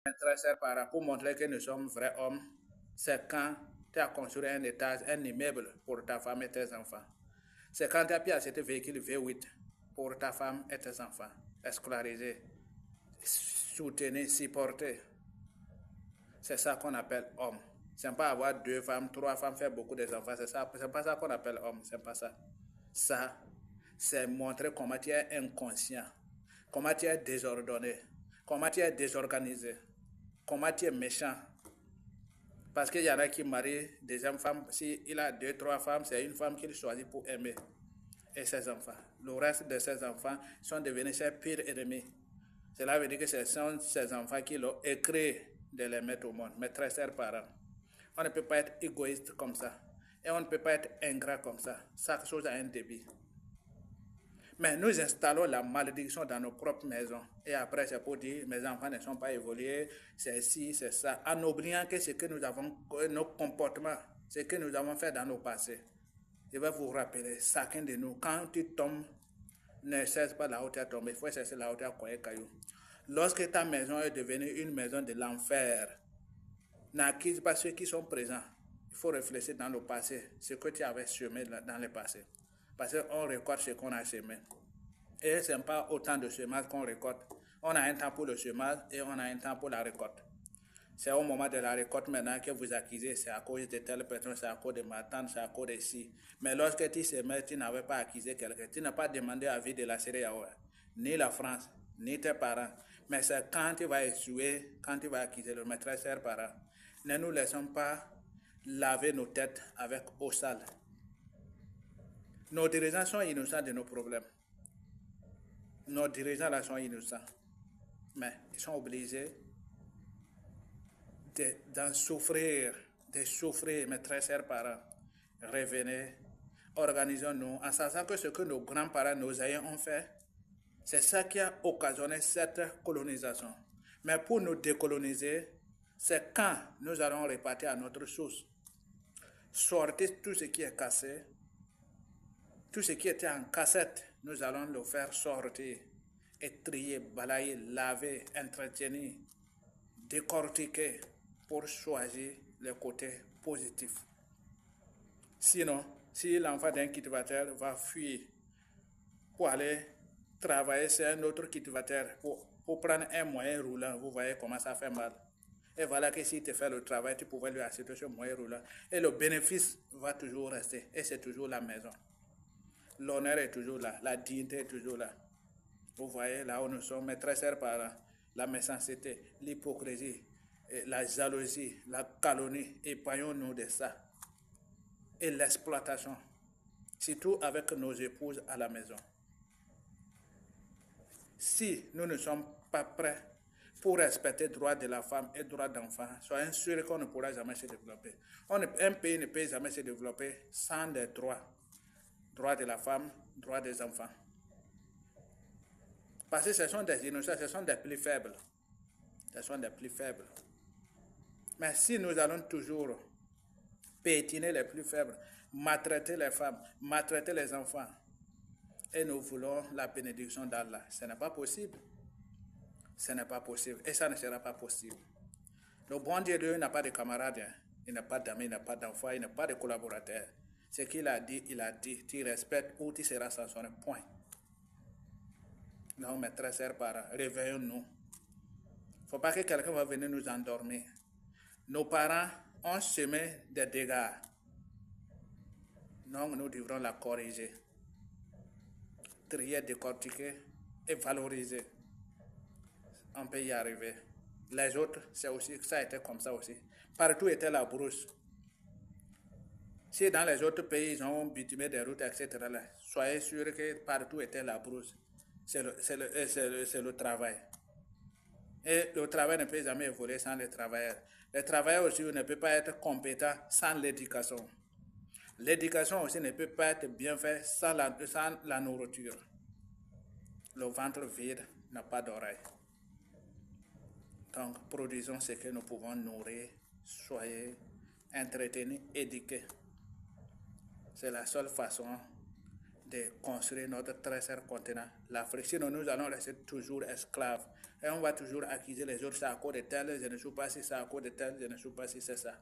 Très cher parent, pour montrer que nous sommes vrais hommes, c'est quand tu as construit un étage, un immeuble pour ta femme et tes enfants. C'est quand tu as pu acheter un véhicule V8 pour ta femme et tes enfants. Escolariser, soutenir, supporter. C'est ça qu'on appelle homme. C'est pas avoir deux femmes, trois femmes, faire beaucoup d'enfants. C'est pas ça qu'on appelle homme. C'est pas ça. Ça, c'est montrer comment tu es inconscient, comment tu es désordonné, comment tu es désorganisé, comment tu es méchant. Parce qu'il y en a qui marient deuxième femme. S'il a deux, trois femmes, c'est une femme qu'il choisit pour aimer et ses enfants. Le reste de ses enfants sont devenus ses pires ennemis. Cela veut dire que ce sont ses enfants qui l'ont écrit de les mettre au monde, mes très chers parents. On ne peut pas être égoïste comme ça. Et on ne peut pas être ingrat comme ça. Chaque chose a un débit. Mais nous installons la malédiction dans nos propres maisons. Et après, c'est pour dire, mes enfants ne sont pas évolués, c'est ci, c'est ça. En oubliant que ce que nous avons, nos comportements, ce que nous avons fait dans nos passés. Je vais vous rappeler, chacun de nous, quand tu tombes, ne cesse pas la hauteur tomber, il faut cesser la hauteur quoi caillou. Lorsque ta maison est devenue une maison de l'enfer, n'accuse pas ceux qui sont présents. Il faut réfléchir dans le passé, ce que tu avais semé dans le passé. Parce qu'on récolte ce qu'on a semé. Et ce n'est pas autant de semences qu'on récolte. On a un temps pour le semage et on a un temps pour la récolte. C'est au moment de la récolte maintenant que vous accusez, c'est à cause de telle personne, c'est à cause de ma tante, c'est à cause de ci. Mais lorsque tu semais, tu n'avais pas accusé quelqu'un, tu n'as pas demandé l'avis de la CEDEAO, ni la France, ni tes parents. Mais c'est quand tu vas échouer, quand tu vas accuser le maître cher parent. Ne nous laissons pas laver nos têtes avec eau sale. Nos dirigeants sont innocents de nos problèmes. Nos dirigeants là sont innocents. Mais ils sont obligés d'en souffrir, de souffrir, mes très chers parents. Revenez, organisons-nous, en sachant que ce que nos grands-parents, nos aïeux ont fait, c'est ça qui a occasionné cette colonisation. Mais pour nous décoloniser, c'est quand nous allons repartir à notre source. Sortir tout ce qui est cassé, tout ce qui était en cassette, nous allons le faire sortir et trier, balayer, laver, entretenir, décortiquer pour choisir les côtés positifs. Sinon, si l'enfant d'un cultivateur va fuir pour aller travailler sur un autre cultivateur pour prendre un moyen roulant, vous voyez comment ça fait mal. Et voilà que s'il te fait le travail, tu pouvais lui acheter ce moyen roulant. Et le bénéfice va toujours rester. Et c'est toujours la maison. L'honneur est toujours là. La dignité est toujours là. Vous voyez là où nous sommes, mes très chers parents, la méchanceté, l'hypocrisie, la jalousie, la calomnie, épargnons-nous de ça. Et l'exploitation, surtout avec nos épouses à la maison. Si nous ne sommes pas prêts pour respecter le droit de la femme et le droit d'enfant, soyez sûrs qu'on ne pourra jamais se développer. Un pays ne peut jamais se développer sans des droits. Droit de la femme, droit des enfants. Parce que ce sont des innocents, ce sont des plus faibles. Ce sont des plus faibles. Mais si nous allons toujours pétiner les plus faibles, maltraiter les femmes, maltraiter les enfants, et nous voulons la bénédiction d'Allah, ce n'est pas possible. Ce n'est pas possible. Et ça ne sera pas possible. Le bon Dieu n'a pas de camarades, hein. Il n'a pas d'amis, il n'a pas d'enfants, il n'a pas de collaborateurs. Ce qu'il a dit, il a dit. Tu respectes ou tu seras sanctionné. Point. Non, mes très chers parents, réveillons-nous. Il ne faut pas que quelqu'un va venir nous endormir. Nos parents ont semé des dégâts. Donc, nous devrons la corriger. Trier, décortiquer et valoriser. On peut y arriver. Les autres, c'est aussi, ça a été comme ça aussi. Partout était la brousse. Si dans les autres pays, ils ont bitumé des routes, etc., là, soyez sûrs que partout était la brousse. C'est le travail. Et le travail ne peut jamais évoluer sans les travailleurs. Les travailleurs aussi ne peuvent pas être compétents sans l'éducation. L'éducation aussi ne peut pas être bien faite sans la nourriture. Le ventre vide n'a pas d'oreille. Donc, produisons ce que nous pouvons nourrir, soyez entretenus, éduqués. C'est la seule façon de construire notre très cher continent, l'Afrique. Sinon, nous allons rester toujours esclaves. Et on va toujours accuser les autres, c'est à cause de tel, je ne sais pas si c'est à cause de tel, je ne sais pas si c'est ça.